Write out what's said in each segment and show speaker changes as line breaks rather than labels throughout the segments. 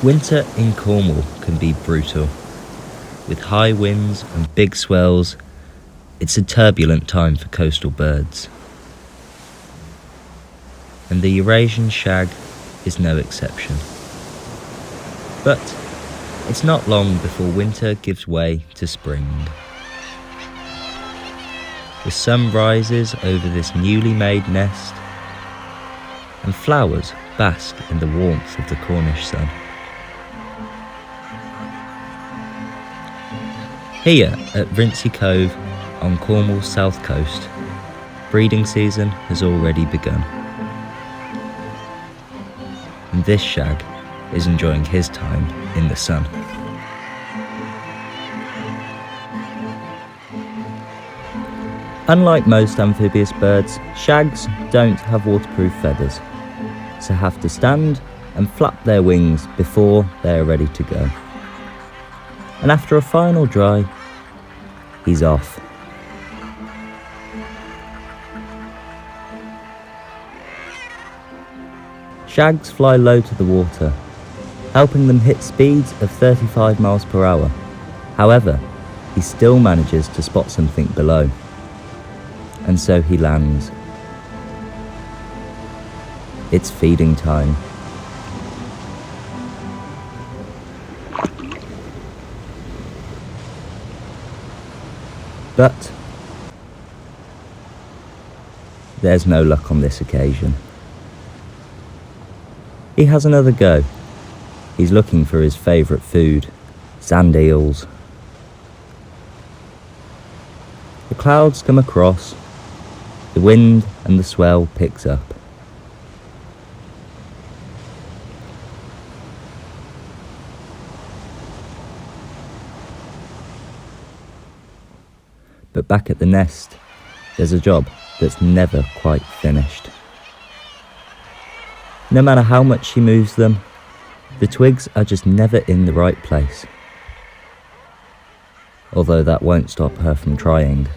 Winter in Cornwall can be brutal. With high winds and big swells, it's a turbulent time for coastal birds. And the Eurasian shag is no exception. But it's not long before winter gives way to spring. The sun rises over this newly made nest, and flowers bask in the warmth of the Cornish sun. Here at Rinsey Cove on Cornwall's south coast, breeding season has already begun. And this shag is enjoying his time in the sun. Unlike most amphibious birds, shags don't have waterproof feathers, so have to stand and flap their wings before they are ready to go. And after a final dry, he's off. Shags fly low to the water, helping them hit speeds of 35 miles per hour. However, he still manages to spot something below, and so he lands. It's feeding time. But there's no luck on this occasion. He has another go. He's looking for his favourite food, sand eels. The clouds come across, the wind and the swell picks up. But back at the nest, there's a job that's never quite finished. No matter how much she moves them, the twigs are just never in the right place. Although that won't stop her from trying.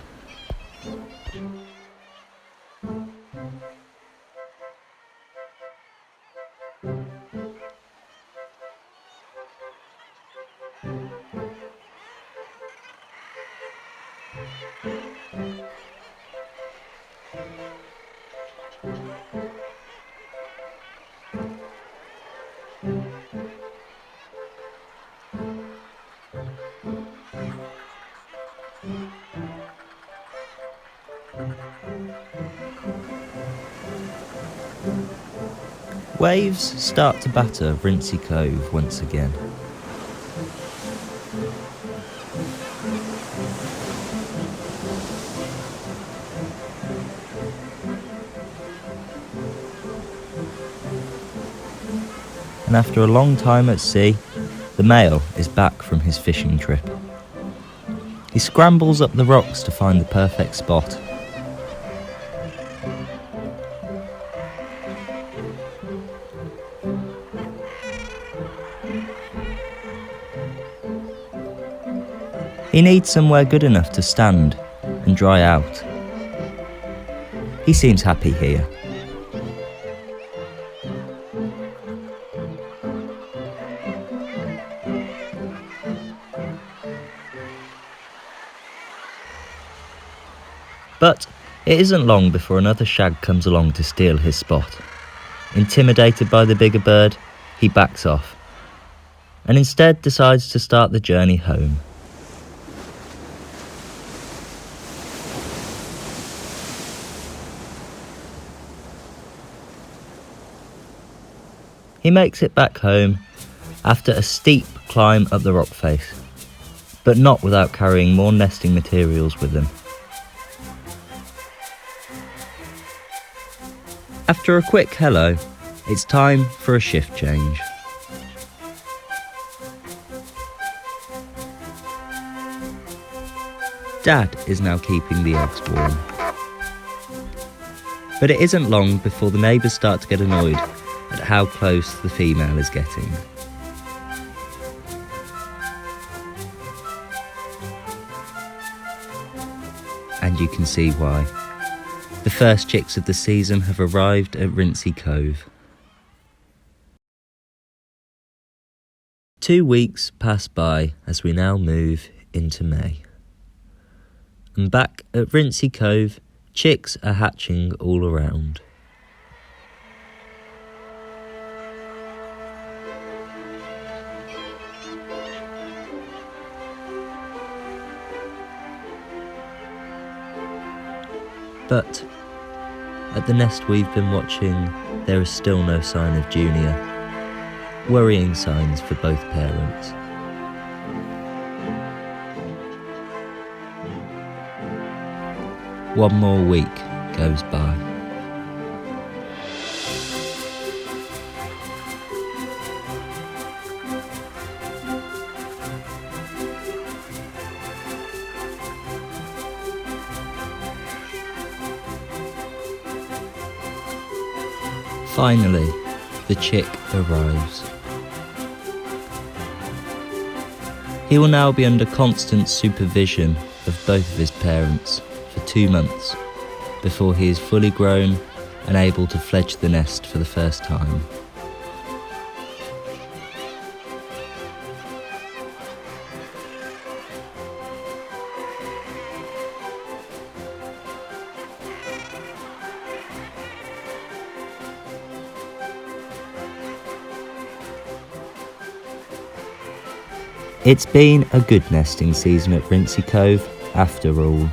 Waves start to batter Rinsey Cove once again. And after a long time at sea, the male is back from his fishing trip. He scrambles up the rocks to find the perfect spot. He needs somewhere good enough to stand and dry out. He seems happy here. But it isn't long before another shag comes along to steal his spot. Intimidated by the bigger bird, he backs off, and instead decides to start the journey home. He makes it back home after a steep climb up the rock face, but not without carrying more nesting materials with him. After a quick hello, it's time for a shift change. Dad is now keeping the eggs warm. But it isn't long before the neighbours start to get annoyed at how close the female is getting. And you can see why. The first chicks of the season have arrived at Rinsey Cove. 2 weeks pass by as we now move into May. And back at Rinsey Cove, chicks are hatching all around. But at the nest we've been watching, there is still no sign of Junior. Worrying signs for both parents. One more week goes by. Finally, the chick arrives. He will now be under constant supervision of both of his parents for 2 months before he is fully grown and able to fledge the nest for the first time. It's been a good nesting season at Rinsey Cove, after all.